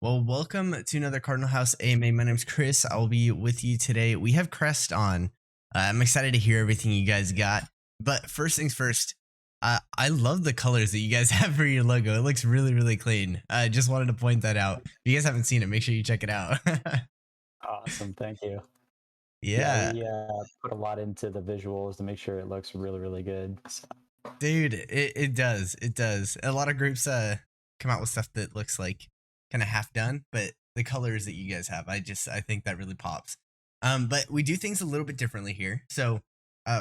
Well, welcome to another Cardinal House AMA. My name's Chris. I'll be with you today. We have Crest on. I'm excited to hear everything you guys got. But first things first, I love the colors that you guys have for your logo. It looks really, really clean. I just wanted to point that out. If you guys haven't seen it, make sure you check it out. Awesome, thank you. Yeah, Yeah, we put a lot into the visuals to make sure it looks really, really good. So, dude, it does. It does. A lot of groups come out with stuff that looks like kind of half done, but the colors that you guys have, I think that really pops. But we do things a little bit differently here. So,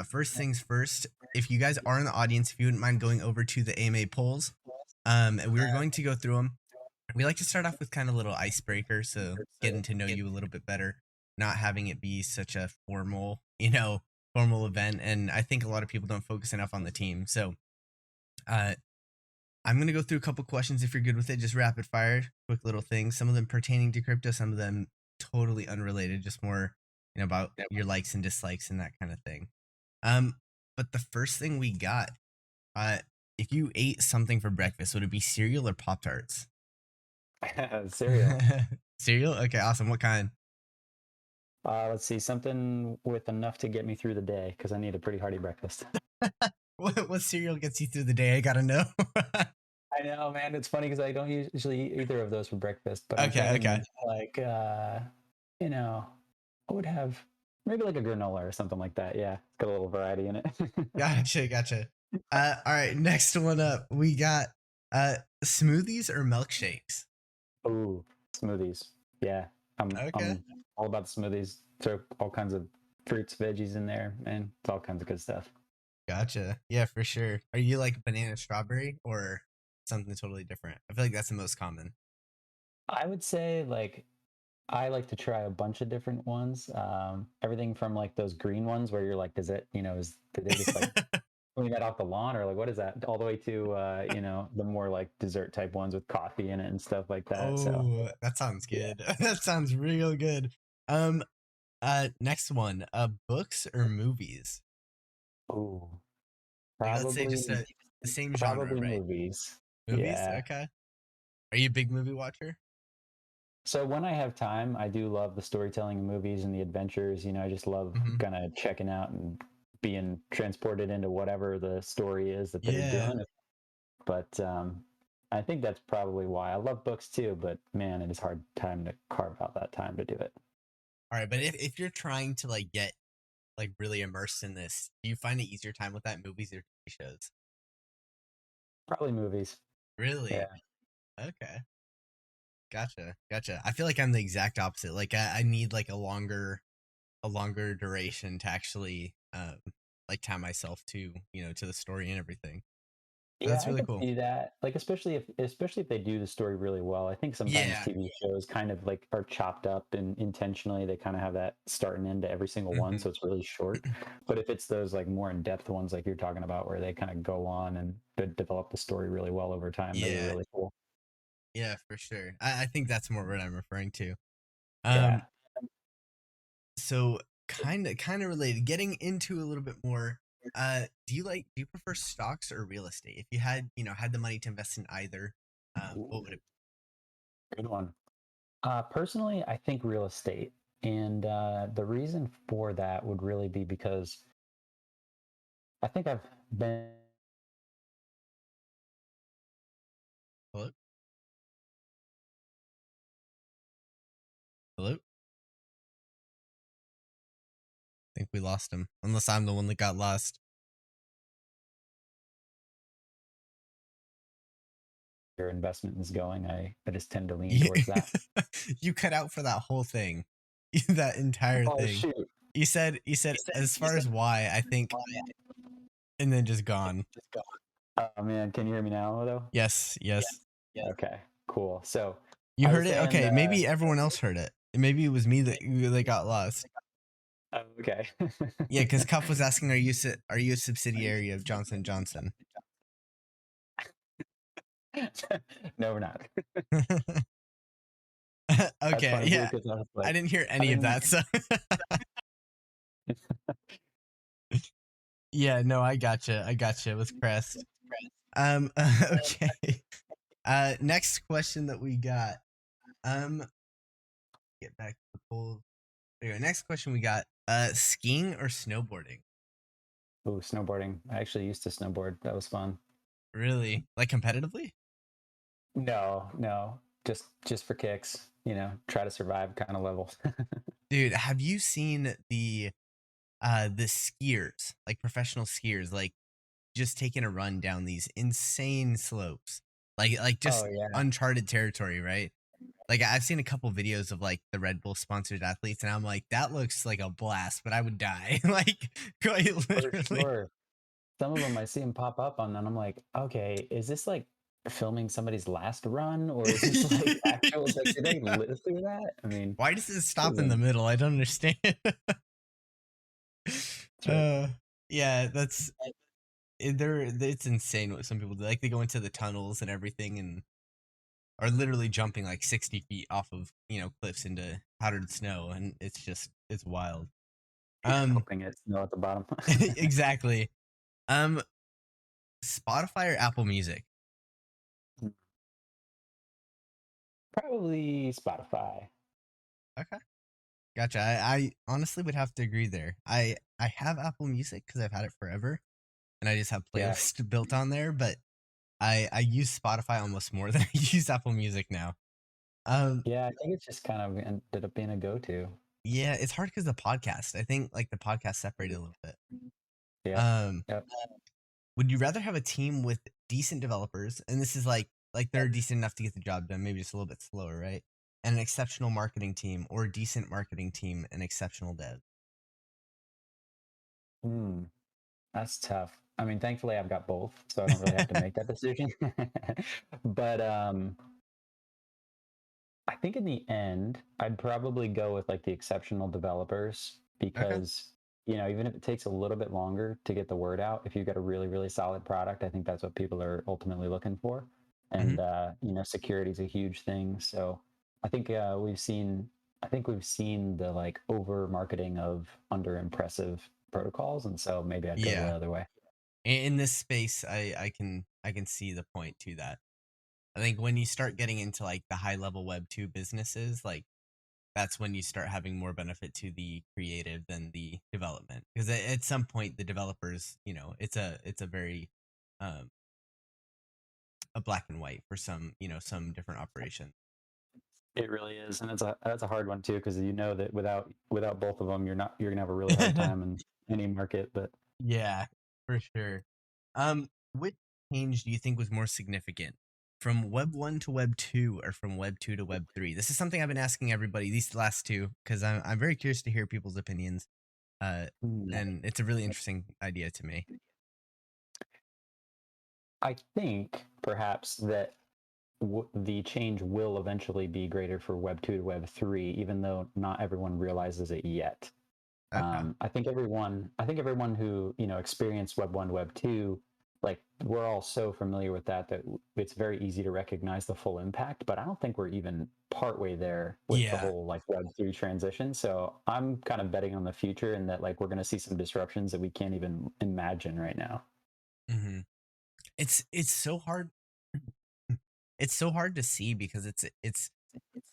first things first, if you guys are in the audience, if you wouldn't mind going over to the AMA polls, and we're going to go through them. We like to start off with kind of a little icebreaker, so getting to know you a little bit better, not having it be such a formal, formal event. And I think a lot of people don't focus enough on the team. So, uh, I'm going to go through a couple questions if you're good with it, just rapid fire, quick little things. Some of them pertaining to crypto, some of them totally unrelated, just more, about your likes and dislikes and that kind of thing. But the first thing we got, if you ate something for breakfast, would it be cereal or Pop Tarts? cereal. Cereal? Okay, awesome. What kind? Let's see, something with enough to get me through the day because I need a pretty hearty breakfast. What cereal gets you through the day? I gotta know. I know, man. It's funny because I don't usually eat either of those for breakfast. But Okay. like, I would have maybe like a granola or something like that. Yeah, it's got a little variety in it. Gotcha. All right, next one up. We got smoothies or milkshakes? Ooh, smoothies. Yeah, Okay. I'm all about the smoothies. Throw all kinds of fruits, veggies in there, and it's all kinds of good stuff. Gotcha. Yeah, for sure. Are you like banana strawberry or something totally different? I feel like that's the most common. I would say I like to try a bunch of different ones. Everything from like those green ones where you're like, does it, did they just like clean that off the lawn or like what is that? All the way to the more like dessert type ones with coffee in it and stuff like that. So Oh, that sounds yeah. good. That sounds real good. Um, next one. Books or movies? Ooh, Like, let's say probably just the same genre, probably right? movies. Movies? Yeah. Okay. Are you a big movie watcher? So when I have time, I do love the storytelling in movies and the adventures. I just love Mm-hmm. kind of checking out and being transported into whatever the story is that they're Yeah. doing. But I think that's probably why I love books too. But man, it is hard time to carve out that time to do it. All right, but if you're trying to like get like really immersed in this, do you find it easier time with that movies or TV shows? Probably movies. Yeah. Really? Okay. Gotcha. I feel like I'm the exact opposite. Like I need like a longer duration to actually like tie myself to, to the story and everything. So Yeah, that's I really could cool. see that. Like especially if they do the story really well. I think sometimes Yeah. TV shows kind of like are chopped up and intentionally they kind of have that start and end to every single one, Hmm. so it's really short. But if it's those like more in-depth ones like you're talking about where they kind of go on and develop the story really well over time, those are Yeah. really cool. Yeah, for sure. I think that's more what I'm referring to. Yeah. Um so kind of related, getting into a little bit more, do you prefer stocks or real estate? If you had the money to invest in either, what would Ooh, it good one. Personally, I think real estate. And the reason for that would really be because I think I've been be? Hello? I think we lost him, unless I'm the one that got lost. your investment is going. I just tend to lean You, towards that. you cut out for that whole thing, that entire Oh thing. shoot. You said as far as why, I think, and then just gone. Oh man, can you hear me now though? Yes. Okay, cool. So You I was heard it? saying, Okay, maybe everyone else heard it. Maybe it was me that got lost. oh, okay. Yeah, because Cuff was asking, are you a subsidiary of Johnson Johnson? No, we're not. That's Okay, funny too yeah, because I was I like, didn't hear I any of didn't. that. So yeah, no, I gotcha with Crest. Okay. Next question that we got. Um, get back to the poll. There you go. Next question we got: skiing or snowboarding? Oh, snowboarding. I actually used to snowboard. That was fun. Really, like competitively? No, no, just for kicks. Try to survive kind of level. Dude, have you seen the skiers, like professional skiers, like just taking a run down these insane slopes, like Oh just yeah, uncharted territory, right? Like I've seen a couple videos of like the Red Bull sponsored athletes, and I'm like, that looks like a blast, but I would die, like quite for literally. sure. Some of them I see them pop up on, and I'm like, okay, is this like filming somebody's last run, or is this like actual? Like, did they Yeah. live through that? I mean, Why does it this stop is in the a- middle? I don't understand. that's right. uh, yeah, it's insane what some people do. Like they go into the tunnels and everything, and are literally jumping like 60 feet off of cliffs into powdered snow, and it's wild. Um, Hoping it's no at the bottom. exactly. Um, Spotify or Apple Music? Probably Spotify. Okay, gotcha. I honestly would have to agree there. I have Apple Music because I've had it forever, and I just have Yeah, playlists built on there. But I use Spotify almost more than I use Apple Music now. Um, yeah. I think it's just kind of ended up being a go-to. yeah, it's hard because the podcast. I think like the podcast separated a little bit. Yep. Um, Yep. would you rather have a team with decent developers, and this is like they're decent enough to get the job done, maybe just a little bit slower, right? And an exceptional marketing team, or a decent marketing team and exceptional dev? Hmm. That's tough. I mean, thankfully I've got both, so I don't really have to make that decision. But I think in the end, I'd probably go with like the exceptional developers Okay. because, even if it takes a little bit longer to get the word out, if you've got a really, really solid product, I think that's what people are ultimately looking for. Hmm. And, security is a huge thing. So I think we've seen the like over marketing of under impressive protocols. And so maybe I'd go the Yeah. other way. In this space, I can see the point to that. I think when you start getting into like the high level Web 2 businesses, like that's when you start having more benefit to the creative than the development. Because at some point, the developers, it's a very um, a black and white for some different operations. It really is, and that's a hard one too because that without both of them, you're gonna have a really hard time in any market. But Yeah, for sure. Which change do you think was more significant, from Web 1 to Web 2, or from Web 2 to Web 3? This is something I've been asking everybody these last two because I'm very curious to hear people's opinions. Uh, hmm, and it's a really interesting idea to me. I think perhaps that the change will eventually be greater for Web 2 to Web 3, even though not everyone realizes it yet. Okay. I think everyone who experienced Web 1 to Web 2, like we're all so familiar with that it's very easy to recognize the full impact. But I don't think we're even partway there with the Yeah. whole like Web 3 transition. So I'm kind of betting on the future and that like we're going to see some disruptions that we can't even imagine right now. Hmm. It's so hard. It's so hard to see because it's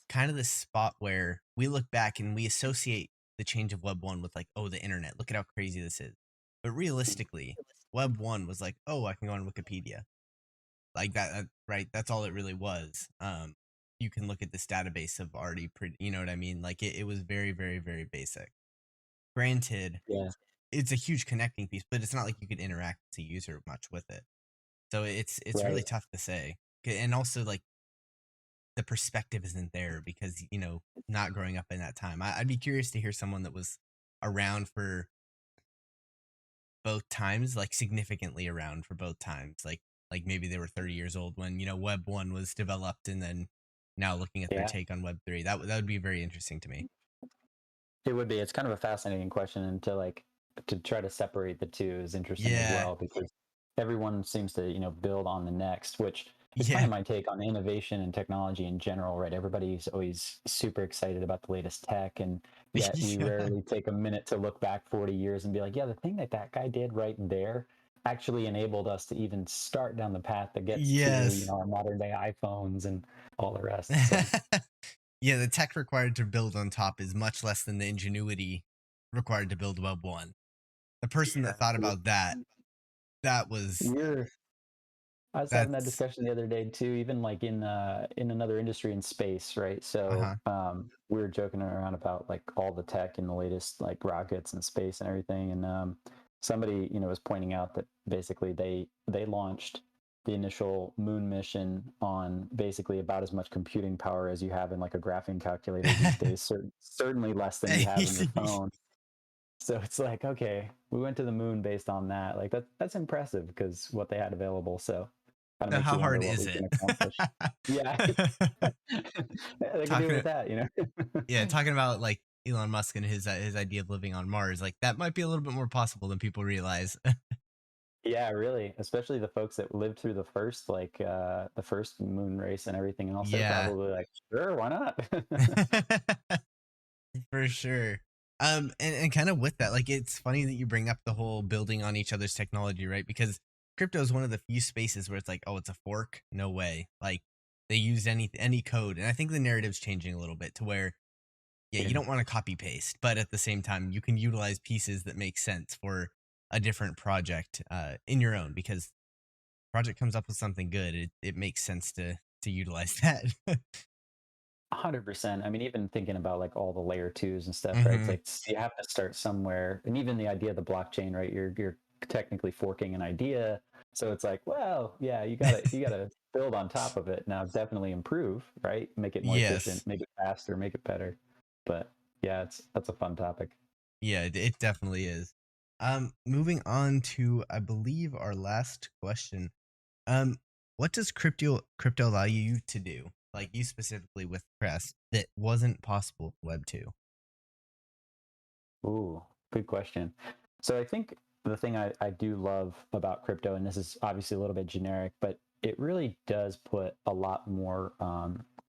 kind of this spot where we look back and we associate the change of Web 1 with like, oh, the internet. Look at how crazy this is. But realistically, Web 1 was like, oh, I can go on Wikipedia. Like that, right? That's all it really was. You can look at this database of already pretty, you know what I mean? Like it was very, very, very basic. Granted, Yeah. it's a huge connecting piece, but it's not like you could interact as a user much with it. So it's Right. really tough to say. And also like the perspective isn't there because not growing up in that time. I'd be curious to hear someone that was around for both times, like significantly around for both times, like maybe they were 30 years old when Web 1 was developed, and then now looking at their Yeah. take on Web 3. That would be very interesting to me. It would be. It's kind of a fascinating question, and to try to separate the two is interesting as Yeah. well because everyone seems to build on the next, which is kind Yeah. of my take on innovation and technology in general, right? Everybody's always super excited about the latest tech, and yet we Yeah. rarely take a minute to look back 40 years and be like, yeah, the thing that guy did right there actually enabled us to even start down the path that gets to Yes. our modern day iPhones and all the rest. So Yeah, the tech required to build on top is much less than the ingenuity required to build Web 1. The person that Yeah. thought about that, that was We're I was having that that's discussion the other day too, even like in another industry in space, right? So uh-huh. we were joking around about like all the tech and the latest like rockets and space and everything, and somebody was pointing out that basically they launched the initial moon mission on basically about as much computing power as you have in like a graphing calculator these days, certainly less than you have in your phone. So it's like, okay, we went to the moon based on that. Like that's impressive because what they had available. So kind of So makes how you wonder hard what is we it? can accomplish. Yeah. They could do it talking with that. yeah, talking about like Elon Musk and his idea of living on Mars, like that might be a little bit more possible than people realize. Yeah, really. Especially the folks that lived through the first moon race and everything else. They're Yeah. probably like, sure, why not? For sure. And kind of with that, like it's funny that you bring up the whole building on each other's technology, right? Because crypto is one of the few spaces where it's like, oh, it's a fork, no way. Like they used any code, and I think the narrative's changing a little bit to where, yeah, you Yeah. don't want to copy paste, but at the same time, you can utilize pieces that make sense for a different project in your own. Because project comes up with something good, it makes sense to utilize that. 100%. I mean, even thinking about like all the layer twos and stuff, right? It's hmm like you have to start somewhere, and even the idea of the blockchain, right? You're technically forking an idea, so it's like, well, yeah, you gotta build on top of it. Now, definitely improve, right? Make it more efficient, Yes. make it faster, make it better. But yeah, that's a fun topic. Yeah, it definitely is. Moving on to I believe our last question. Um, what does crypto allow you to do? Like you specifically with Crest that wasn't possible with Web 2. Ooh, good question. So I think the thing I do love about crypto, and this is obviously a little bit generic, but it really does put a lot more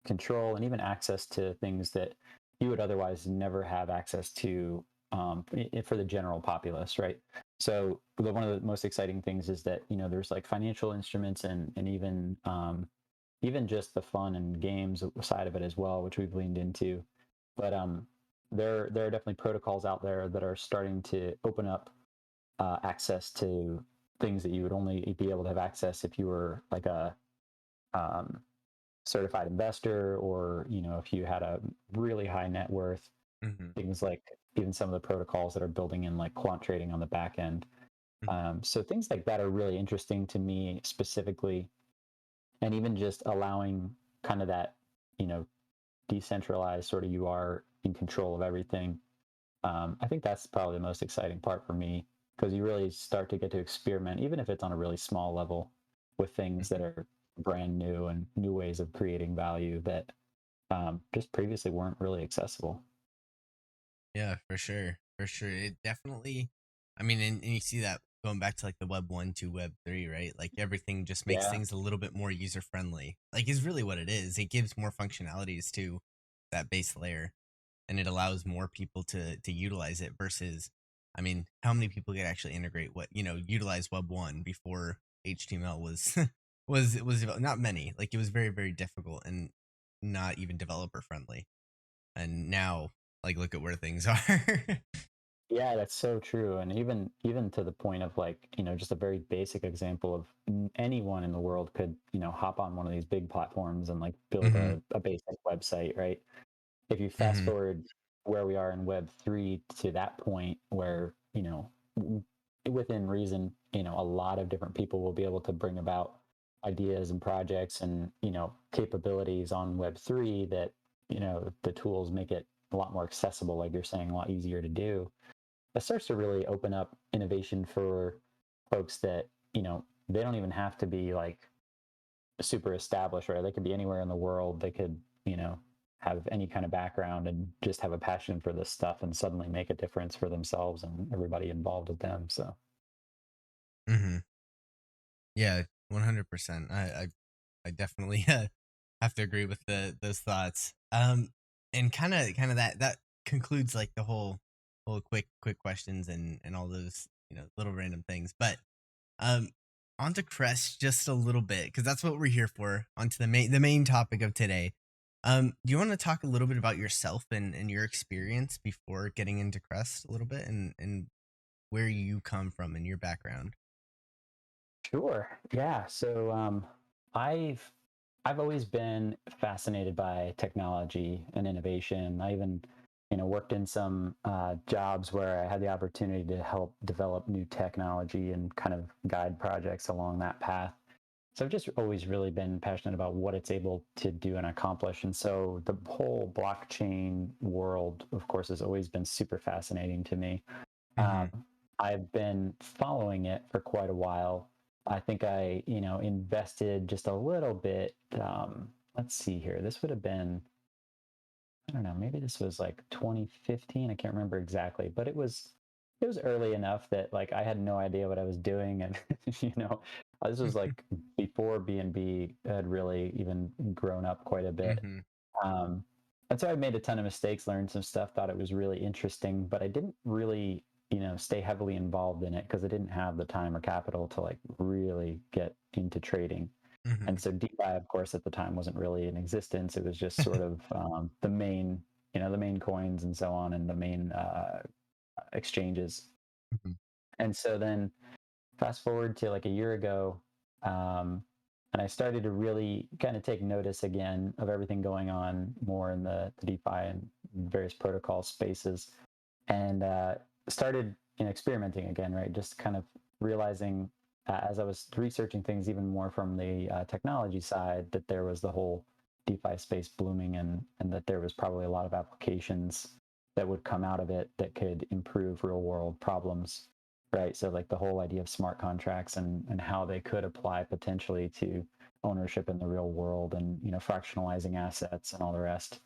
control and even access to things that you would otherwise never have access to for the general populace, right? So one of the most exciting things is that there's like financial instruments and even just the fun and games side of it as well, which we've leaned into. But there are definitely protocols out there that are starting to open up access to things that you would only be able to have access if you were like a um, certified investor, or if you had a really high net worth. hmm Things like even some of the protocols that are building in like quant trading on the back end. So things like that are really interesting to me specifically, and even just allowing kind of that you know decentralized sort of, you are in control of everything. I think that's probably the most exciting part for me, because you really start to get to experiment, even if it's on a really small level, with things that hmm are brand new and new ways of creating value that just previously weren't really accessible. Yeah, for sure. For sure. It definitely, I mean, and you see that going back to like the Web 1 to Web 3, right? Like everything just makes Yeah, things a little bit more user friendly. Like, is really what it is. It gives more functionalities to that base layer and it allows more people to utilize it versus, I mean, how many people could actually integrate utilize Web 1 before HTML was, was not many. Like, it was very, very difficult and not even developer friendly. And now, like, look at where things are. yeah, that's so true. And even to the point of like, just a very basic example of anyone in the world could, hop on one of these big platforms and like build hmm a basic website, right? If you fast hmm forward where we are in Web 3 to that point where, within reason, a lot of different people will be able to bring about ideas and projects and, capabilities on Web 3 that, the tools make it a lot more accessible, like you're saying, a lot easier to do. That starts to really open up innovation for folks that, they don't even have to be like super established, right? They could be anywhere in the world. They could, have any kind of background and just have a passion for this stuff and suddenly make a difference for themselves and everybody involved with them. So, hmm Yeah, 100%. I definitely have to agree with those thoughts. And kind of that concludes like the whole quick questions and all those little random things. But um, onto Crest just a little bit because that's what we're here for. Onto the main topic of today. Do you want to talk a little bit about yourself and your experience before getting into Crest a little bit and where you come from and your background? Sure. Yeah. So I've I've always been fascinated by technology and innovation. I even, worked in some jobs where I had the opportunity to help develop new technology and kind of guide projects along that path. So I've just always really been passionate about what it's able to do and accomplish. And so the whole blockchain world, of course, has always been super fascinating to me. Hmm. Um, I've been following it for quite a while. I think I, invested just a little bit. Let's see here. This would have been, I don't know, maybe this was like 2015. I can't remember exactly, but it was early enough that like I had no idea what I was doing, and this was like before BNB had really even grown up quite a bit. Hmm. Um, and so I made a ton of mistakes, learned some stuff, thought it was really interesting, but I didn't really, stay heavily involved in it because I didn't have the time or capital to like really get into trading. Hmm. And so DeFi, of course, at the time wasn't really in existence. It was just sort of the main, the main coins and so on, and the main exchanges. And so then fast forward to like a year ago, um, and I started to really kind of take notice again of everything going on more in the DeFi and various protocol spaces, and started experimenting again, right? Just kind of realizing as I was researching things even more from the technology side that there was the whole DeFi space blooming, and that there was probably a lot of applications that would come out of it that could improve real world problems, right? So like the whole idea of smart contracts and how they could apply potentially to ownership in the real world, and fractionalizing assets and all the rest,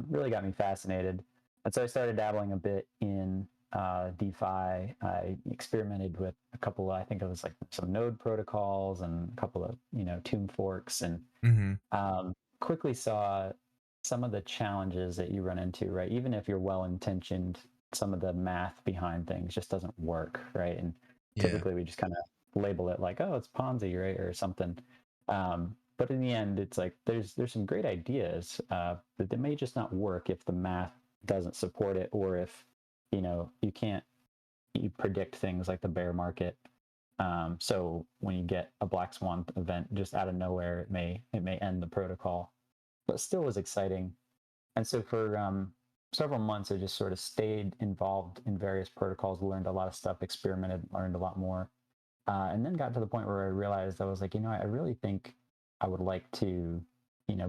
really got me fascinated. And so I started dabbling a bit in DeFi. I experimented with a couple, I think it was like some node protocols and a couple of, tomb forks, and Hmm. quickly saw some of the challenges that you run into, right? Even if you're well intentioned, some of the math behind things just doesn't work, right? And Yeah. typically we just kind of label it like, oh, it's Ponzi, right? Or something. But in the end, it's like there's some great ideas, but they may just not work if the math doesn't support it, or if you can't you predict things like the bear market. So when you get a black swan event just out of nowhere, it may end the protocol, but still was exciting. And so for several months, I just sort of stayed involved in various protocols, learned a lot of stuff, experimented, learned a lot more, and then got to the point where I realized I was like, I really think I would like to,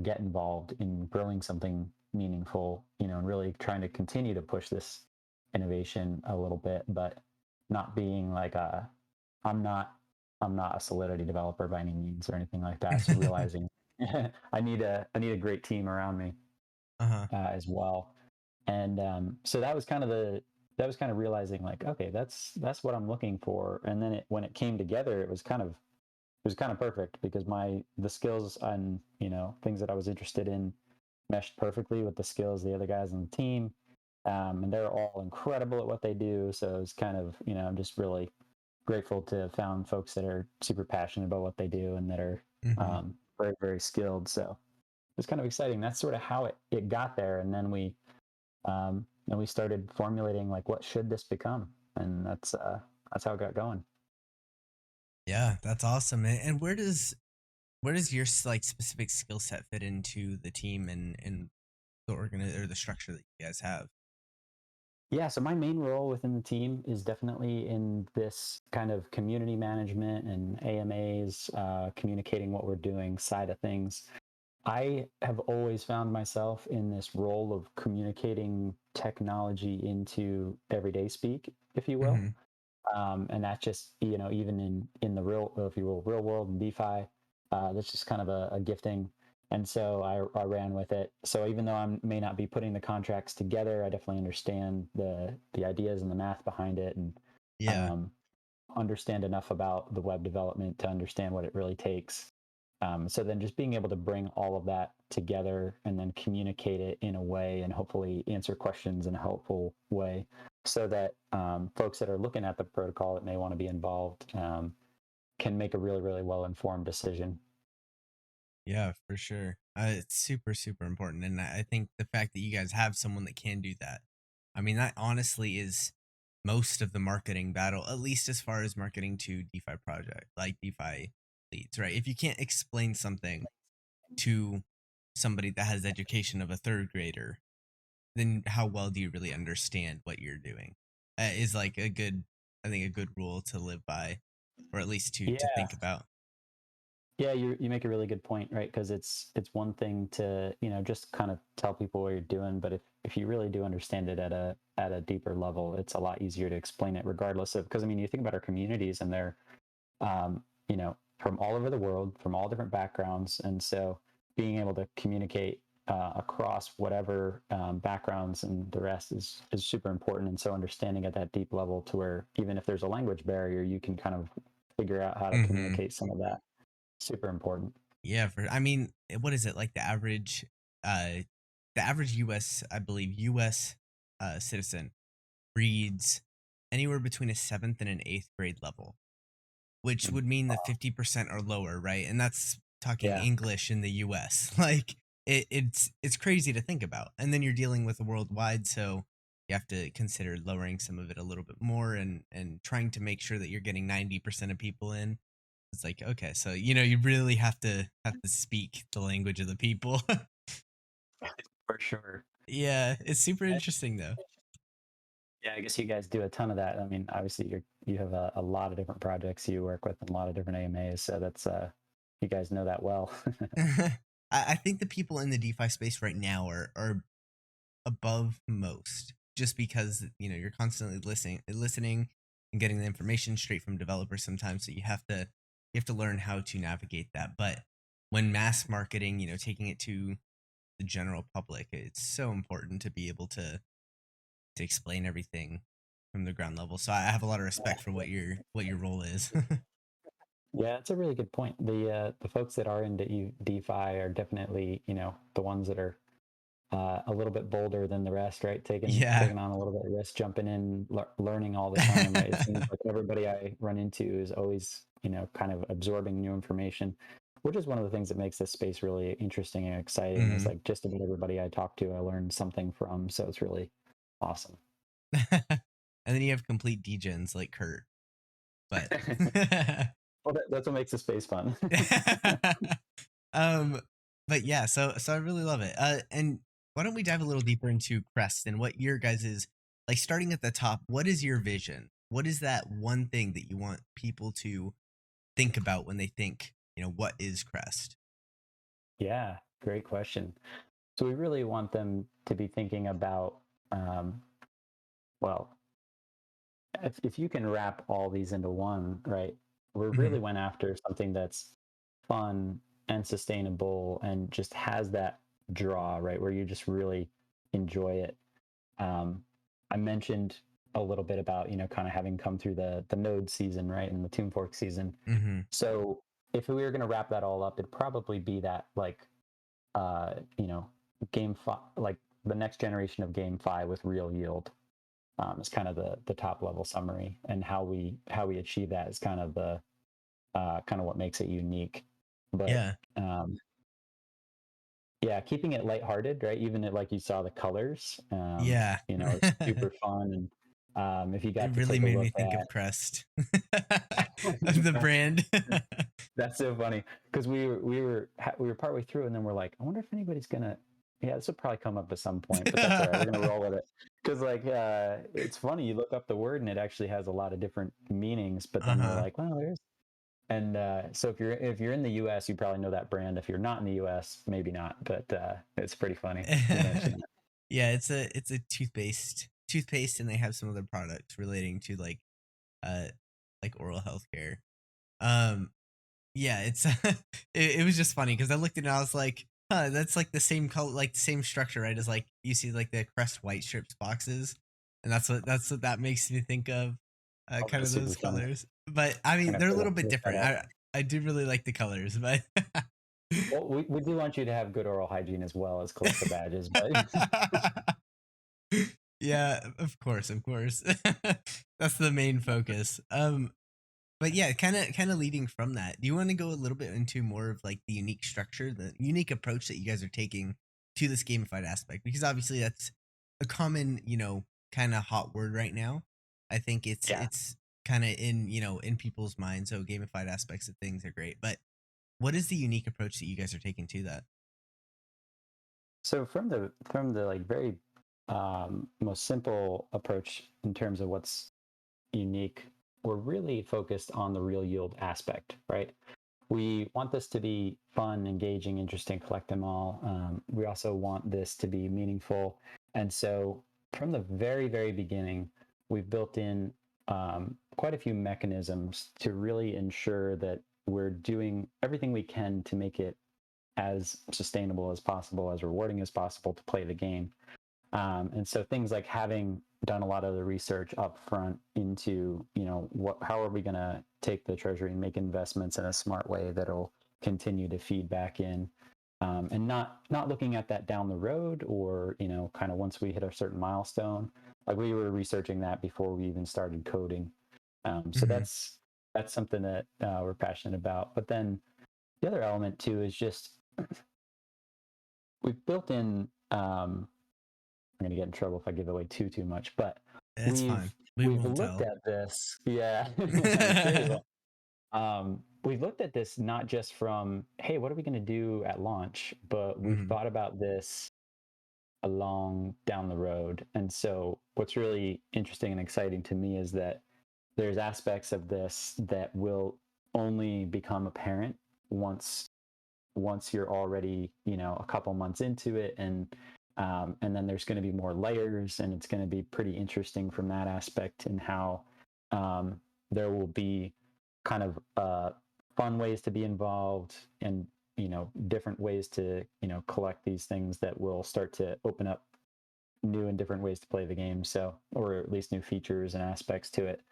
get involved in growing something meaningful, and really trying to continue to push this innovation a little bit, but not being like I'm not, I'm not a Solidity developer by any means or anything like that. So realizing I need a great team around me Uh-huh. as well. And so that was kind of realizing like, okay, that's what I'm looking for. And then when it came together, it was kind of perfect because the skills and things that I was interested in meshed perfectly with the skills of the other guys on the team. And they're all incredible at what they do. So it's kind of, I'm just really grateful to have found folks that are super passionate about what they do and that are Hmm. very, very skilled. So it's kind of exciting. That's sort of how it got there. And then we started formulating like, what should this become? And that's how it got going. Yeah, that's awesome. And where does your like specific skill set fit into the team and the or the structure that you guys have? Yeah, so my main role within the team is definitely in this kind of community management and AMAs, communicating what we're doing side of things. I have always found myself in this role of communicating technology into everyday speak, if you will. Hmm. And that's just, even in the real, if you will, real world and DeFi, that's just kind of a gifting. And so I ran with it. So even though I may not be putting the contracts together, I definitely understand the ideas and the math behind it, and Yeah. um, understand enough about the web development to understand what it really takes. So then just being able to bring all of that together and then communicate it in a way and hopefully answer questions in a helpful way so that folks that are looking at the protocol that may want to be involved can make a really, really well informed decision. Yeah, for sure. It's super, super important. And I think the fact that you guys have someone that can do that, I mean, that honestly is most of the marketing battle, at least as far as marketing to DeFi project, like DeFi leads, right? If you can't explain something to somebody that has education of a third grader, then how well do you really understand what you're doing? Is like a good, I think, a good rule to live by, or at least to Yeah. think about. Yeah, you make a really good point, right? Because it's one thing to, just kind of tell people what you're doing, but if you really do understand it at a deeper level, it's a lot easier to explain it, regardless of, because I mean, you think about our communities, and they're from all over the world, from all different backgrounds, and so being able to communicate across whatever backgrounds and the rest is super important. And so understanding at that deep level, to where even if there's a language barrier, you can kind of figure out how to Hmm. communicate some of that. Super important. Yeah, for I mean, what is it like uh the average US, I believe US citizen reads anywhere between a 7th and an 8th grade level, which would mean that 50% are lower, right? And that's talking Yeah. English in the US. Like it's crazy to think about. And then you're dealing with a worldwide, so you have to consider lowering some of it a little bit more and trying to make sure that you're getting 90% of people in. It's like, okay, so you really have to speak the language of the people. For sure. Yeah, it's super interesting though. Yeah, I guess you guys do a ton of that. I mean, obviously you have a lot of different projects you work with and a lot of different AMAs, so that's you guys know that well. I think the people in the DeFi space right now are above most, just because you're constantly listening and getting the information straight from developers sometimes, so you have to learn how to navigate that. But when mass marketing, taking it to the general public, it's so important to be able to explain everything from the ground level. So I have a lot of respect for what your role is. Yeah, it's a really good point. The folks that are into DeFi are definitely, the ones that are a little bit bolder than the rest, right? Taking Yeah. taking on a little bit of risk, jumping in, learning all the time, right? It seems like everybody I run into is always, kind of absorbing new information, which is one of the things that makes this space really interesting and exciting. Is Mhm. like just about everybody I talk to, I learn something from. So it's really awesome. And then you have complete degens like Kurt, but Well, that's what makes the space fun. um, but yeah, so I really love it. And why don't we dive a little deeper into Crest and what your guys is like, starting at the top? What is your vision? What is that one thing that you want people to think about when they think, what is Crest? Yeah, great question. So we really want them to be thinking about, um, well, if you can wrap all these into one, right? We really Mhm. went after something that's fun and sustainable and just has that draw, right? Where you just really enjoy it. Um, I mentioned a little bit about, kind of having come through the node season, right? And the Tomb Fork season. Mhm. So if we were going to wrap that all up, it'd probably be that like, uh, you know, game five, like the next generation of game five with real yield, is kind of the top level summary, and how we achieve that is kind of the kind of what makes it unique. But Yeah. um, yeah, keeping it lighthearted, right? Even it, like you saw the colors, Yeah. it's super fun. And if you It got to really take a made look me think of Crest. Of the at brand. that's so funny, because we were partway through, and then we're like, I wonder if anybody's gonna. Yeah, this will probably come up at some point, but that's all right. We're gonna roll with it, because like it's funny. You look up the word, and it actually has a lot of different meanings. But then we're Uh-huh. like, well, there's. And so if you're in the U.S., you probably know that brand. If you're not in the U.S., maybe not. But it's pretty funny you mentioned that. Yeah, it's a toothpaste, and they have some other products relating to uh oral health care. Um yeah, it's it was just funny because I looked at it and I was like, huh, that's like the same color, like the same structure, right? As like you see like the Crest white strips boxes. And that's what that makes me think of, Oh, kind that's of super those funny. colors. But I I'm mean, gonna they're a have little to bit look that different. up. I do really like the colors, but Well, we do want you to have good oral hygiene as well as collect the badges, but yeah, of course, of course. That's the main focus. But yeah, kind of leading from that, do you want to go a little bit into more of like the unique structure, the unique approach that you guys are taking to this gamified aspect? Because obviously that's a common, kind of hot word right now. I think it's Yeah. it's kind of in, in people's minds. So gamified aspects of things are great. But what is the unique approach that you guys are taking to that? So from the like very most simple approach in terms of what's unique, we're really focused on the real yield aspect, right? We want this to be fun, engaging, interesting, collect them all. We also want this to be meaningful. And so from the very, very beginning, we've built in quite a few mechanisms to really ensure that we're doing everything we can to make it as sustainable as possible, as rewarding as possible to play the game. And so things like having done a lot of the research up front into, how are we going to take the treasury and make investments in a smart way that'll continue to feed back in, and not looking at that down the road or, kind of once we hit a certain milestone. Like we were researching that before we even started coding. So Hmm. that's something that we're passionate about. But then the other element too is just we've built in I'm going to get in trouble if I give away too much, but It's we've fine. We we've won't looked tell. at this. Yeah, I'm sure you will. We've looked at this not just from, hey, what are we going to do at launch, but we've Hmm. thought about this along down the road. And so, what's really interesting and exciting to me is that there's aspects of this that will only become apparent once you're already a couple months into it, and then there's going to be more layers, and it's going to be pretty interesting from that aspect, and how um, there will be kind of fun ways to be involved, and different ways to collect these things that will start to open up new and different ways to play the game, so, or at least new features and aspects to it.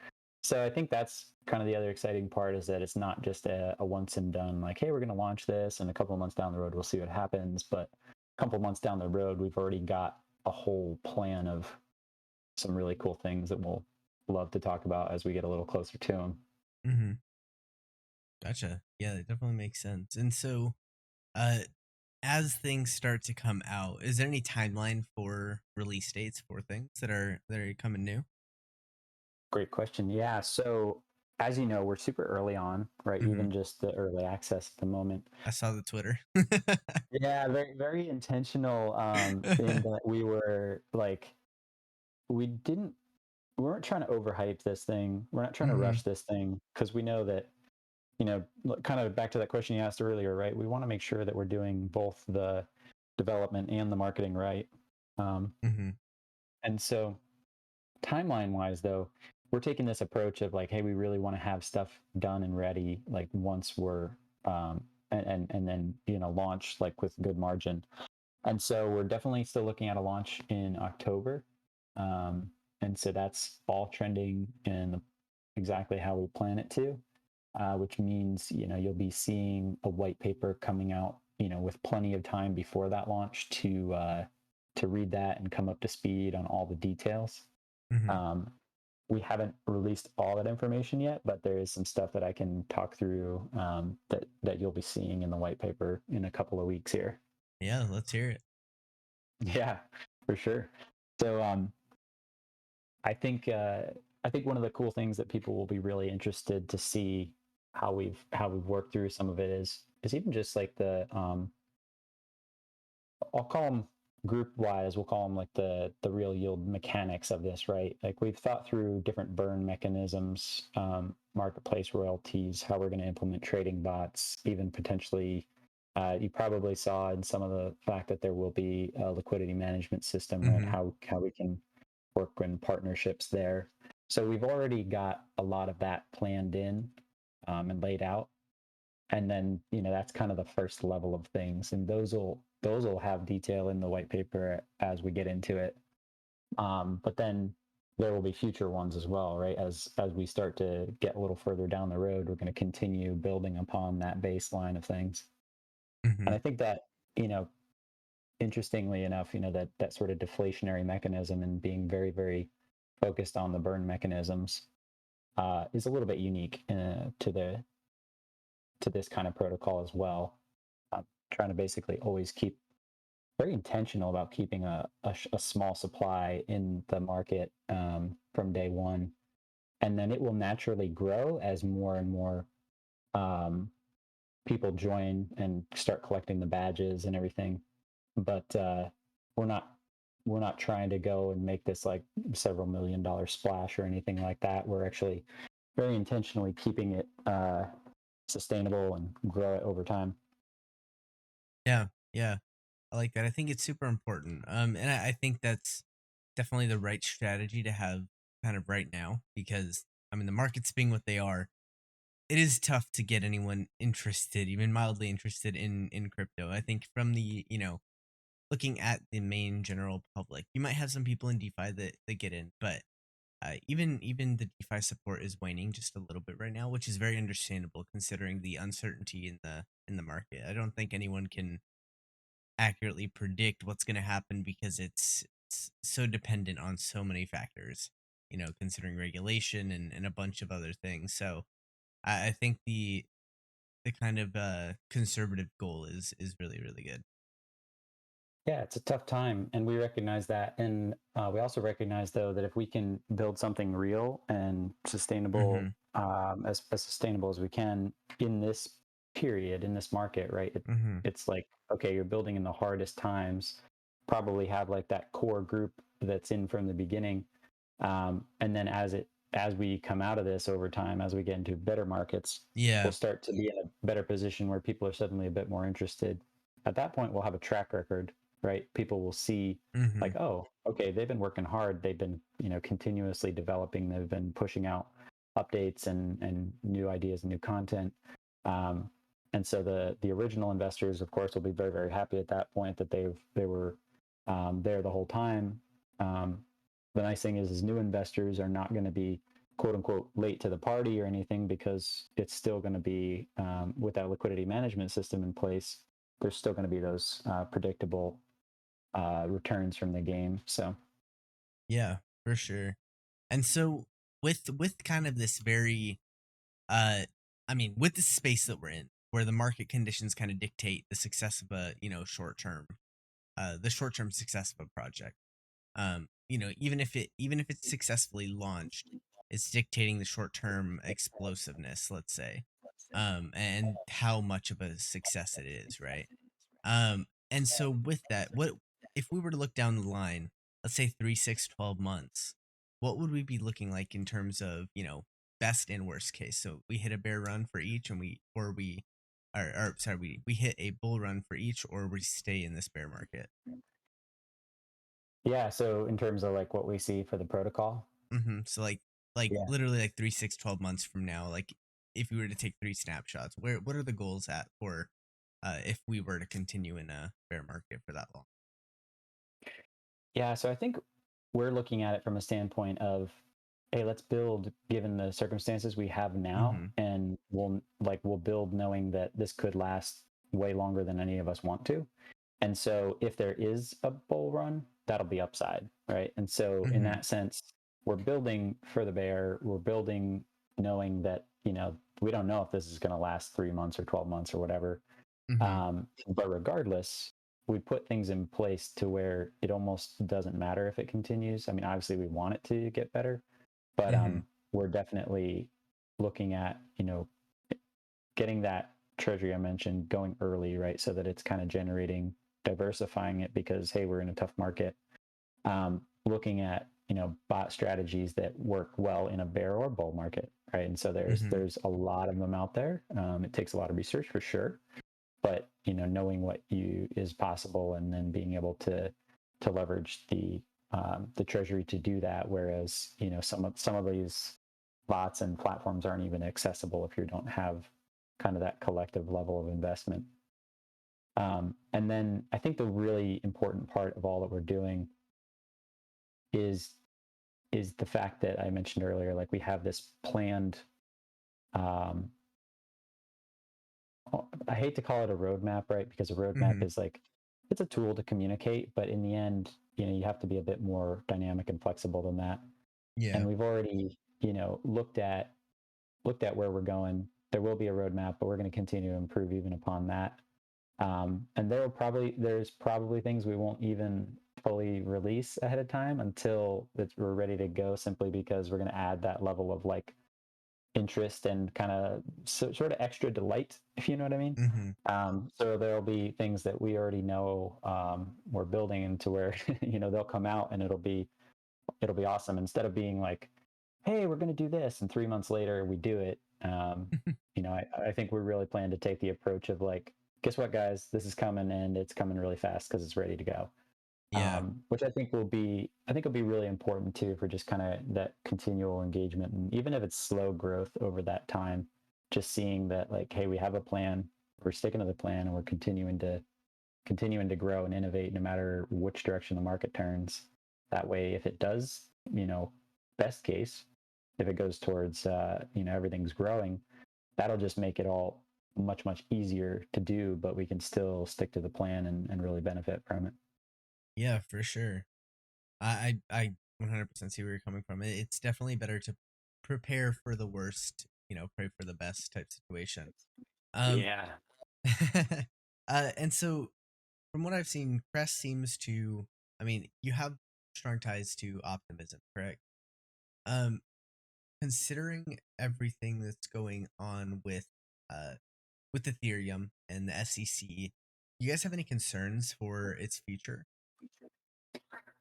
So I think that's kind of the other exciting part, is that it's not just a once and done, like, hey, we're going to launch this, and a couple of months down the road we'll see what happens. But a couple of months down the road, we've already got a whole plan of some really cool things that we'll love to talk about as we get a little closer to them. Hmm. Gotcha. Yeah, it definitely makes sense. And so, uh, as things start to come out, is there any timeline for release dates for things that are coming new? Great question. Yeah. So as you know, we're super early on, right? Hmm. Even just the early access at the moment. I saw the Twitter. Yeah, very, very intentional, in that we were like, we didn't we weren't trying to overhype this thing. We're not trying to Hmm. rush this thing, because we know that, kind of back to that question you asked earlier, right? We want to make sure that we're doing both the development and the marketing right. Um, Hmm. and so, timeline wise, though, we're taking this approach of like, hey, we really want to have stuff done and ready, like once we're, and then, launch like with good margin. And so we're definitely still looking at a launch in October. Um, and so that's all trending in exactly how we plan it to, which means, you'll be seeing a white paper coming out, with plenty of time before that launch to read that and come up to speed on all the details. Hmm. Um, we haven't released all that information yet, but there is some stuff that I can talk through, that you'll be seeing in the white paper in a couple of weeks here. Yeah, let's hear it. Yeah, for sure. So I think uh, I think one of the cool things that people will be really interested to see how we've worked through some of it is even just like the, I'll call them group wise, we'll call them like the real yield mechanics of this, right? Like we've thought through different burn mechanisms, marketplace royalties, how we're going to implement trading bots, even potentially. You probably saw in some of the fact that there will be a liquidity management system, right? Hmm. How we can work in partnerships there. So we've already got a lot of that planned in, and laid out. And then, that's kind of the first level of things, and those will have detail in the white paper as we get into it. But then there will be future ones as well, right? As we start to get a little further down the road, we're going to continue building upon that baseline of things. And Hmm. I think that, you know, interestingly enough, that sort of deflationary mechanism, and being very, very focused on the burn mechanisms. is a little bit unique to this kind of protocol as well. Trying to basically always keep very intentional about keeping a small supply in the market from day one, and then it will naturally grow as more and more um, people join and start collecting the badges and everything. But we're not we're not trying to go and make this like several $1 million splash or anything like that. We're actually very intentionally keeping it sustainable and grow it over time. Yeah, yeah. I like that. I think it's super important. And I think that's definitely the right strategy to have kind of right now because I mean the markets being what they are, it is tough to get anyone interested, even mildly interested in crypto. I think from the, looking at the main general public, you might have some people in DeFi that get in, but even the DeFi support is waning just a little bit right now, which is very understandable considering the uncertainty in the market. I don't think anyone can accurately predict what's going to happen because it's so dependent on so many factors, considering regulation and a bunch of other things. So I think the kind of conservative goal is really really good. Yeah, it's a tough time, and we recognize that. And we also recognize, though, that if we can build something real and sustainable, Mm-hmm. as sustainable as we can in this period, in this market, right? Mm-hmm. It's like, okay, you're building in the hardest times, probably have like that core group that's in from the beginning, and then as we come out of this over time, as we get into better markets, we'll Yeah. start to be in a better position where people are suddenly a bit more interested. At that point, we'll have a track record, right? People will see Mm-hmm. like, oh, okay, they've been working hard. They've been, continuously developing. They've been pushing out updates and new ideas and new content. Um, and so the original investors, of course, will be very very happy at that point that they were there the whole time. Um, the nice thing is new investors are not going to be quote unquote late to the party or anything because it's still going to be with that liquidity management system in place. There's still going to be those predictable returns from the game. So Yeah, for sure. And so with kind of this very uh I mean, with the space that we're in, where the market conditions kind of dictate the success of a, the short-term success of a project. Even if it's successfully launched, it's dictating the short-term explosiveness, let's say. And how much of a success it is, right? And so with that, what if we were to look down the line, let's say 3, 6, 12 months, what would we be looking like in terms of, best and worst case? So we hit a bear run for each and or sorry, we hit a bull run for each or we stay in this bear market. yeah, so in terms of like what we see for the protocol, So like yeah. literally like 3, 6, 12 months from now, like if we were to take three snapshots, what are the goals at for if we were to continue in a bear market for that long? Yeah, so I think we're looking at it from a standpoint of, hey, let's build given the circumstances we have now, Mm-hmm. and we'll build knowing that this could last way longer than any of us want to. And so if there is a bull run, that'll be upside, right? And so in Mm-hmm. that sense, we're building for the bear, we're building knowing that, we don't know if this is going to last 3 months or 12 months or whatever. Mm-hmm. But regardless, we put things in place to where it almost doesn't matter if it continues. I mean, obviously, we want it to get better, but Mm-hmm. we're definitely looking at getting that treasury I mentioned going early, right? So that it's kind of generating, diversifying it because hey, we're in a tough market. Looking at bot strategies that work well in a bear or bull market, right? And so Mm-hmm. there's a lot of them out there. It takes a lot of research for sure, but knowing what you is possible and then being able to leverage the treasury to do that, whereas some of these bots and platforms aren't even accessible if you don't have kind of that collective level of investment. And then I think the really important part of all that we're doing is is the fact that I mentioned earlier, like we have this planned, um, I hate to call it a roadmap, right? Because a roadmap Mm-hmm. is like it's a tool to communicate, but in the end, you have to be a bit more dynamic and flexible than that. Yeah. and we've already, looked at where we're going. There will be a roadmap, but we're going to continue to improve even upon that. And there's probably things we won't even fully release ahead of time until we're ready to go, simply because we're going to add that level of like interest and kind of sort of extra delight, if you know what I mean. Mm-hmm. So there'll be things that we already know we're building into where they'll come out and it'll be awesome, instead of being like, hey, we're going to do this, and 3 months later we do it. I think we're really planning to take the approach of like, guess what, guys, this is coming, and it's coming really fast because it's ready to go. Yeah. Which I think will be really important too, for just kind of that continual engagement, and even if it's slow growth over that time, just seeing that like, hey, we have a plan, we're sticking to the plan, and we're continuing to grow and innovate no matter which direction the market turns. That way, if it does, best case, if it goes towards, everything's growing, that'll just make it all much, much easier to do, but we can still stick to the plan and really benefit from it. Yeah, for sure. I 100% see where you're coming from. It's definitely better to prepare for the worst, pray for the best type situation. Um, Yeah. and so from what I've seen, Crest seems to, I mean, you have strong ties to optimism, correct? Um, Considering everything that's going on with Ethereum and the SEC, you guys have any concerns for its future?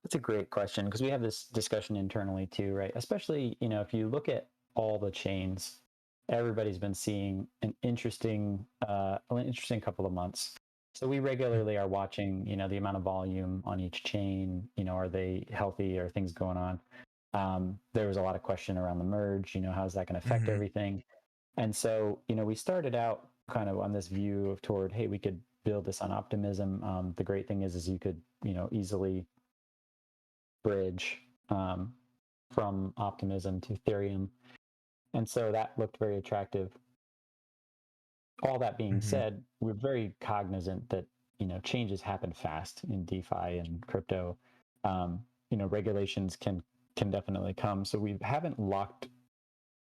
That's a great question, because we have this discussion internally too, right? Especially, if you look at all the chains, everybody's been seeing an interesting couple of months. So we regularly are watching, the amount of volume on each chain. Are they healthy? Are things going on? There was a lot of question around the merge. How's that going to affect Mm-hmm. everything? And so, we started out kind of on this view of toward, hey, we could build this on optimism. The great thing is you could, easily bridge from Optimism to Ethereum. And so that looked very attractive. All that being Mm-hmm. said, we're very cognizant that, changes happen fast in DeFi and crypto. Regulations can definitely come. So we haven't locked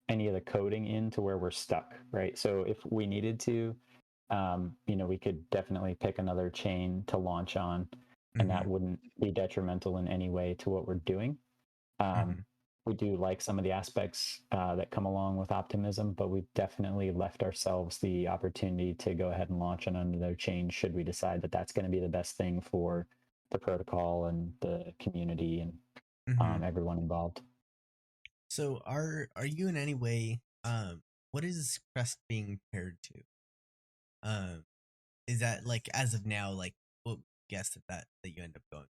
any of the coding into where we're stuck, right? So if we needed to, we could definitely pick another chain to launch on, and Mm-hmm. that wouldn't be detrimental in any way to what we're doing. Mm-hmm. Um, we do like some of the aspects that come along with optimism, but we've definitely left ourselves the opportunity to go ahead and launch on another chain should we decide that that's going to be the best thing for the protocol and the community and Mm-hmm. everyone involved. So are you in any way what is Crest being paired to? Um is that like as of now like what guess that you end up going?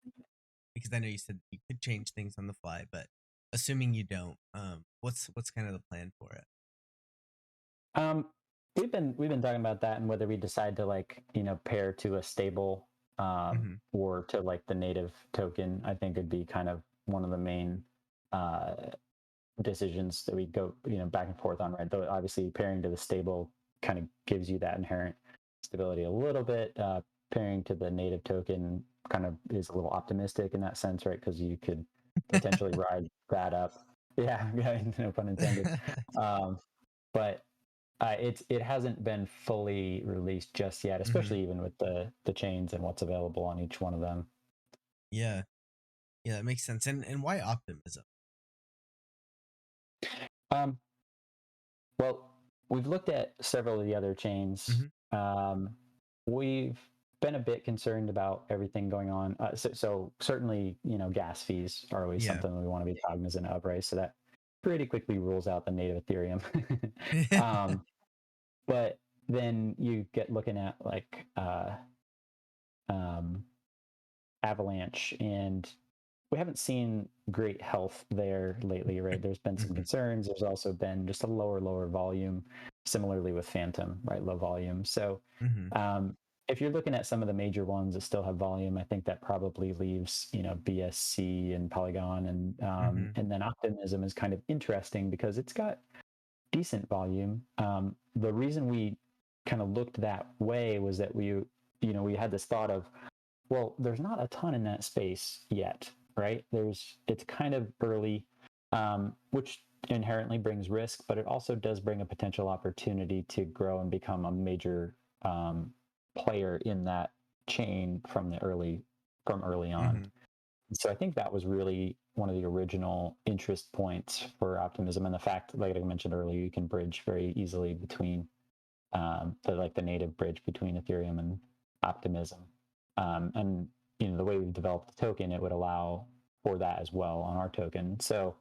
Because I know you said you could change things on the fly, but assuming you don't, what's kind of the plan for it? Um, we've been talking about that, and whether we decide to like pair to a stable Mm-hmm. or to like the native token. I think would be kind of one of the main uh, decisions that we go back and forth on, right? Though obviously pairing to the stable kind of gives you that inherent stability a little bit. Pairing to the native token kind of is a little optimistic in that sense, right? Because you could potentially ride that up. Yeah, yeah, no pun intended. Um, but it hasn't been fully released just yet, Mm-hmm. especially even with the chains and what's available on each one of them. Yeah. Yeah, that makes sense. And why optimism? Um, well, we've looked at several of the other chains. Mm-hmm. We've been a bit concerned about everything going on. So certainly, gas fees are always Yeah. something we want to be cognizant of, right? So that pretty quickly rules out the native Ethereum. um, but then you get looking at like um, Avalanche, and we haven't seen great health there lately, right? There's been some Mm-hmm. concerns. There's also been just a lower volume, similarly with Phantom, right? Low volume. So Mm-hmm. um, if you're looking at some of the major ones that still have volume, I think that probably leaves, BSC and Polygon, Mm-hmm. and then Optimism is kind of interesting because it's got decent volume. The reason we kind of looked that way was that we had this thought of, well, there's not a ton in that space yet, right? It's kind of early. which inherently brings risk, but it also does bring a potential opportunity to grow and become a major player in that chain from early on. Hmm. So I think that was really one of the original interest points for optimism, and the fact, like I mentioned earlier, you can bridge very easily between the native bridge between Ethereum and optimism. And the way we've developed the token, it would allow for that as well on our token. So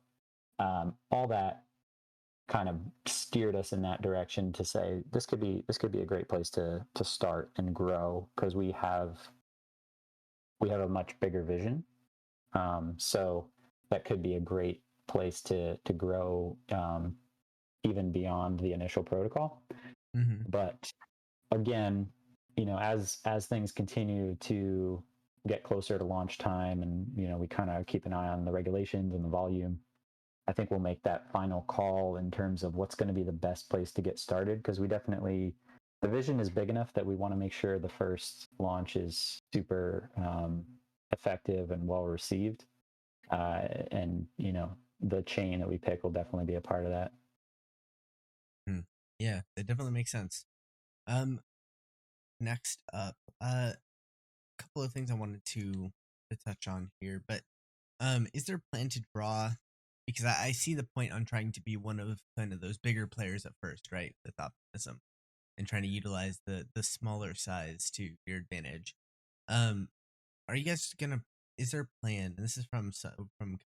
all that kind of steered us in that direction to say this could be a great place to start and grow, because we have a much bigger vision. So that could be a great place to grow, even beyond the initial protocol. Hmm. But again, as things continue to get closer to launch time, and we kind of keep an eye on the regulations and the volume, I think we'll make that final call in terms of what's going to be the best place to get started, because the vision is big enough that we want to make sure the first launch is super effective and well received. And the chain that we pick will definitely be a part of that. Yeah, it definitely makes sense. Um, Next up, a couple of things I wanted to touch on here, but is there a plan to draw? Because I see the point on trying to be one of kind of those bigger players at first, right? With optimism and trying to utilize the smaller size to your advantage. Um, are you guys gonna? Is there a plan? And this is from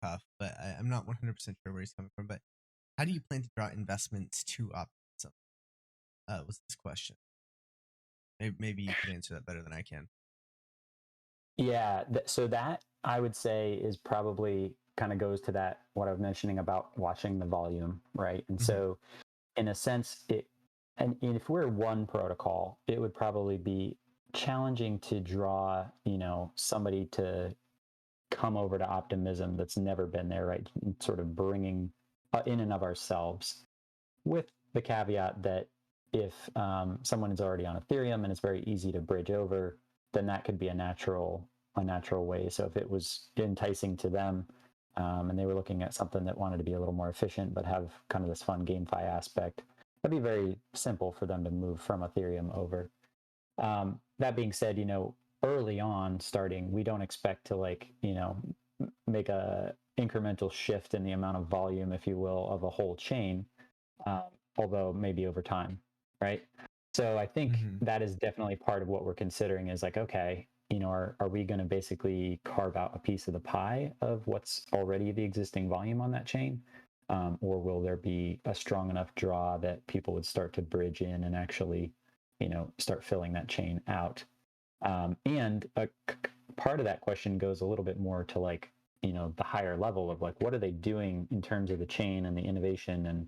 Cuff, but I'm not 100% sure where he's coming from. But how do you plan to draw investments to optimism? Was this question? Maybe you could answer that better than I can. Yeah, so that I would say is probably kind of goes to that what I was mentioning about watching the volume, right? And Hmm. so in a sense, and if we're one protocol, it would probably be challenging to draw, somebody to come over to optimism that's never been there, right? And sort of bringing in and of ourselves, with the caveat that if someone is already on Ethereum and it's very easy to bridge over, then that could be a natural way. So if it was enticing to them, and they were looking at something that wanted to be a little more efficient but have kind of this fun GameFi aspect, that'd be very simple for them to move from Ethereum over. That being said, early on starting, we don't expect to make a incremental shift in the amount of volume, if you will, of a whole chain, um, although maybe over time, right? So I think Hmm. that is definitely part of what we're considering is like, okay, are we going to basically carve out a piece of the pie of what's already the existing volume on that chain? Or will there be a strong enough draw that people would start to bridge in and actually, start filling that chain out? And part of that question goes a little bit more to the higher level of what are they doing in terms of the chain and the innovation, and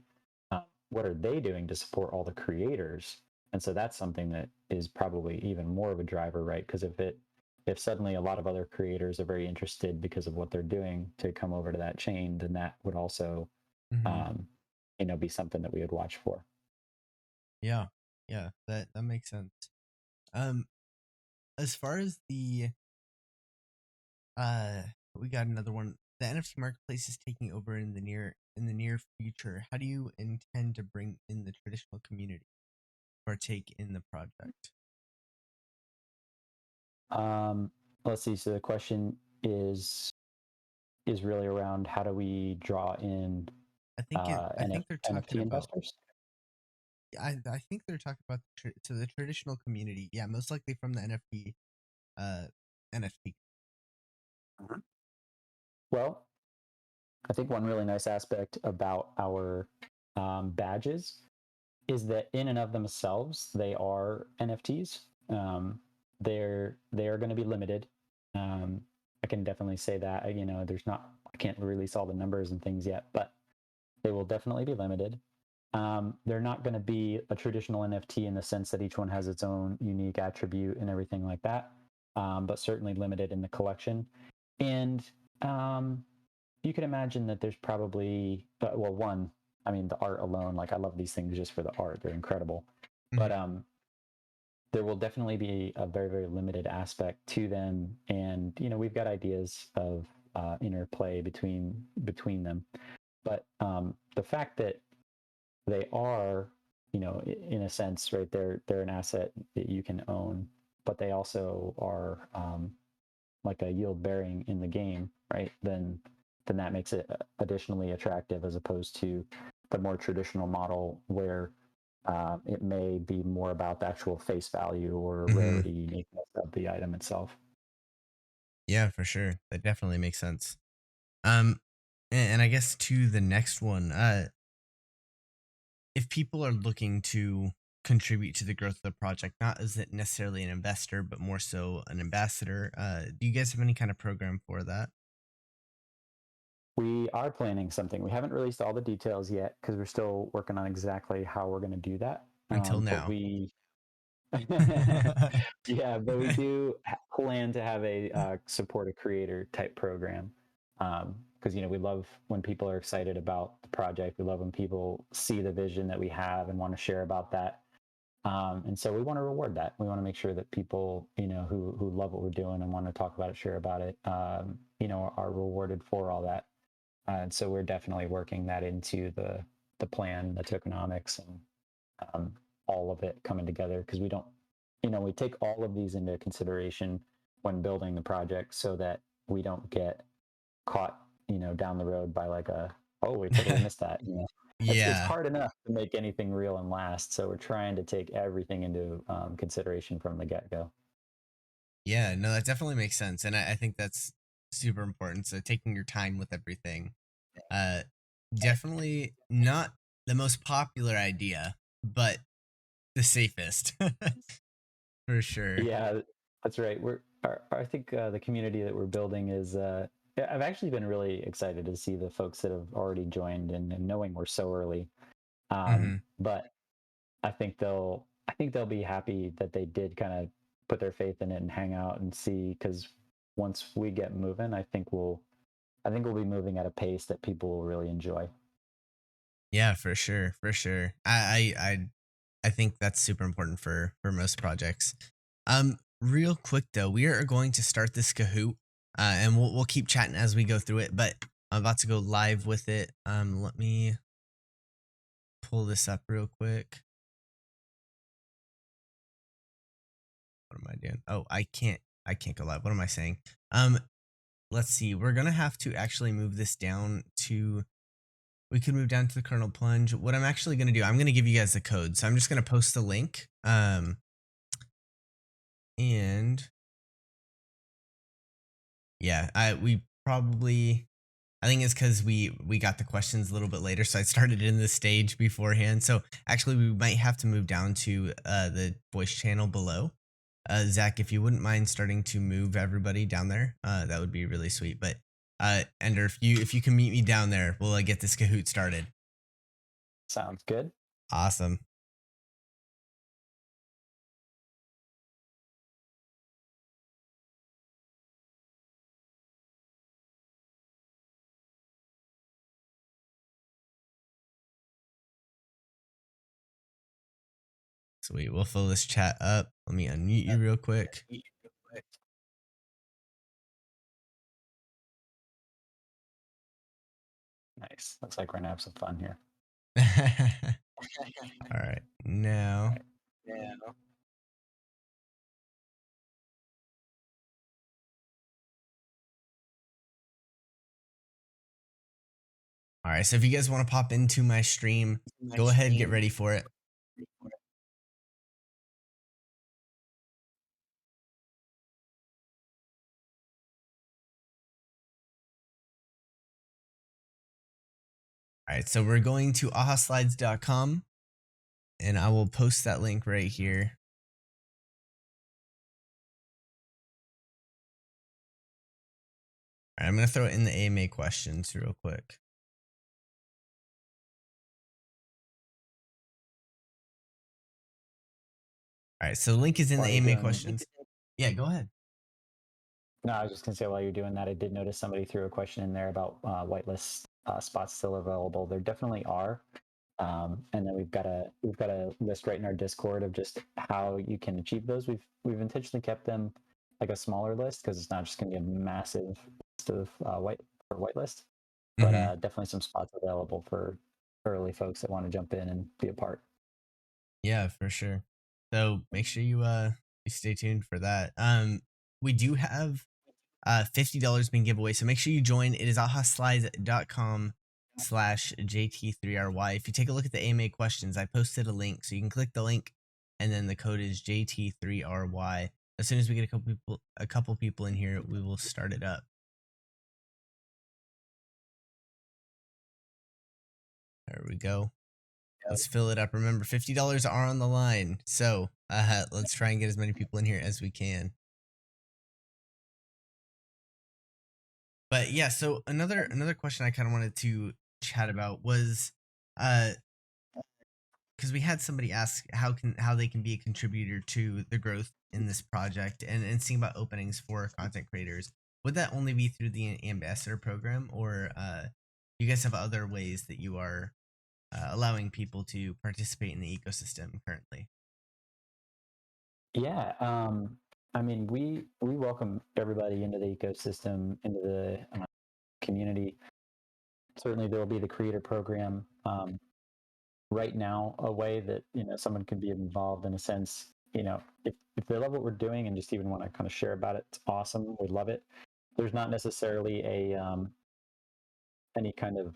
what are they doing to support all the creators? And so that's something that is probably even more of a driver, right? Because if suddenly a lot of other creators are very interested because of what they're doing to come over to that chain, then that would also Hmm. um, be something that we would watch for. Yeah, yeah, that makes sense. Um, as far as uh, we got another one. The NFT marketplace is taking over in the near future. How do you intend to bring in the traditional community to partake in the project? Um, let's see. So the question is really around how do we draw in I think they're talking NFT about. investors? I think they're talking about to the traditional community. Yeah, most likely from the uh NFT. Mhm. Well, I think one really nice aspect about our badges is that in and of themselves, they are NFTs. They are going to be limited. I can definitely say that. I can't release all the numbers and things yet, but they will definitely be limited. They're not going to be a traditional NFT in the sense that each one has its own unique attribute and everything like that, but certainly limited in the collection. And um, you can imagine that there's probably, one, I mean, the art alone, I love these things just for the art, they're incredible. But Hmm. there will definitely be a very, very limited aspect to them. And, we've got ideas of interplay between them. But the fact that they are, in a sense, right, they're an asset that you can own, but they also are like a yield bearing in the game, right? Then that makes it additionally attractive as opposed to the more traditional model where it may be more about the actual face value or Hmm. rarity uniqueness of the item itself. Yeah, for sure. That definitely makes sense. Um, and I guess to the next one, if people are looking to contribute to the growth of the project, not as it necessarily an investor, but more so an ambassador, do you guys have any kind of program for that We are planning something. We haven't released all the details yet because we're still working on exactly how we're going to do that. until But now? we, yeah, but we do plan to have a support a creator type program because we love when people are excited about the project. We love when people see the vision that we have and want to share about that. And so we want to reward that. We want to make sure that people, who love what we're doing and want to talk about it, share about it, are rewarded for all that. And so we're definitely working that into the plan, the tokenomics, and all of it coming together because we don't, we take all of these into consideration when building the project so that we don't get caught, down the road by like oh, we totally missed that. It's Yeah. hard enough to make anything real and last. So we're trying to take everything into consideration from the get go. Yeah, no, that definitely makes sense. And I think that's super important. So taking your time with everything. Uh Definitely not the most popular idea, but the safest. For sure. Yeah, that's right. I think the community that we're building is. Yeah, I've actually been really excited to see the folks that have already joined and knowing we're so early. Hmm. But I think they'll be happy that they did kind of put their faith in it and hang out and see because once we get moving, I think we'll be moving at a pace that people will really enjoy. Yeah, for sure, for sure. I think that's super important for most projects. Real quick though, we are going to start this Kahoot, and we'll keep chatting as we go through it. But I'm about to go live with it. Let me pull this up real quick. What am I doing? Oh, I can't go live. What am I saying? Um, let's see. We're gonna have to actually move this down to. We can move down to the kernel plunge. What I'm actually gonna do, I'm gonna give you guys the code. So I'm just gonna post the link. And yeah, we probably. I think it's because we got the questions a little bit later, so I started in the stage beforehand. So actually, we might have to move down to the voice channel below. Zach, if you wouldn't mind starting to move everybody down there, that would be really sweet. But Ender, if you can meet me down there, we'll get this Kahoot started. Sounds good. Awesome. Sweet. We'll fill this chat up. Let me unmute you real quick. Nice. Looks like we're gonna have some fun here. All right. Now. All right. So if you guys want to pop into my stream, go ahead, get ready for it. All right. So we're going to ahaslides.com and I will post that link right here. All right, I'm going to throw it in the AMA questions real quick. All right. So the link is in the While you're AMA doing, questions. Yeah, go ahead. no, I was just gonna say while you're doing that, I did notice somebody threw a question in there about whitelist spots still available. There definitely are. And then we've got a list right in our Discord of just how you can achieve those. We've intentionally kept them like a smaller list because it's not just going to be a massive list of whitelist. but Hmm. definitely some spots available for early folks that want to jump in and be a part. Yeah, for sure. So make sure you stay tuned for that. We do have $50 being giveaway, so make sure you join. It is ahaslides.com/JT3RY. If you take a look at the AMA questions, I posted a link, so you can click the link, and then the code is JT3RY. As soon as we get a couple people in here, we will start it up. There we go. Let's fill it up. Remember, $50 are on the line, so let's try and get as many people in here as we can. But yeah, so another question I kind of wanted to chat about was, uh, because we had somebody ask how they can be a contributor to the growth in this project, and seeing about openings for content creators. Would that only be through the ambassador program, or you guys have other ways that you are allowing people to participate in the ecosystem currently? Yeah, I mean, we welcome everybody into the ecosystem, into the community. Certainly, there will be the creator program. Right now, a way that someone could be involved in a sense. If they love what we're doing and just even want to kind of share about it, it's awesome. We love it. There's not necessarily a any kind of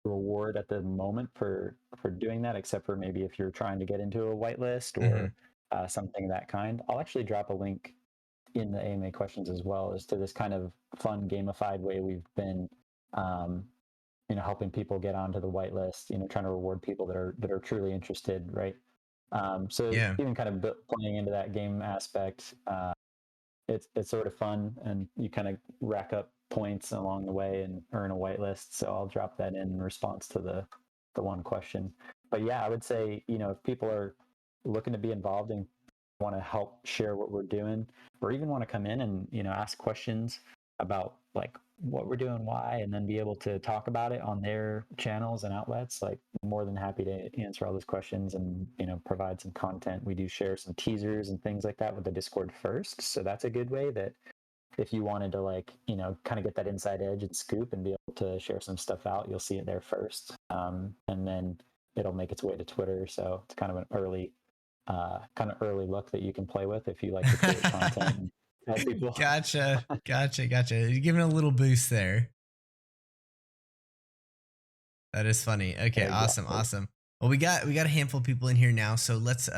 reward at the moment for doing that, except for maybe if you're trying to get into a whitelist Mm-hmm. or something of that kind. I'll actually drop a link in the AMA questions as well as to this kind of fun gamified way we've been um, helping people get onto the whitelist, trying to reward people that are truly interested, right? So Yeah. even kind of playing into that game aspect, it's sort of fun, and you kind of rack up points along the way and earn a whitelist. So I'll drop that in response to the one question. But yeah, I would say if people are looking to be involved and want to help share what we're doing, or even want to come in and ask questions about like what we're doing, why, and then be able to talk about it on their channels and outlets, like more than happy to answer all those questions and provide some content. We do share some teasers and things like that with the Discord first, so that's a good way that if you wanted to kind of get that inside edge and scoop and be able to share some stuff out, you'll see it there first, and then it'll make its way to Twitter. So it's kind of an early look that you can play with if you like to create content and tell people. Gotcha. You're giving a little boost there. That is funny. Okay, awesome, Exactly. awesome. Well, we got a handful of people in here now, so let's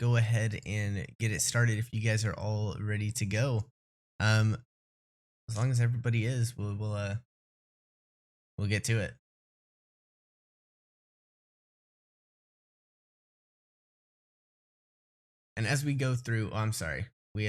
go ahead and get it started. If you guys are all ready to go, um, as long as everybody is, we'll get to it. And as we go through, oh, I'm sorry, we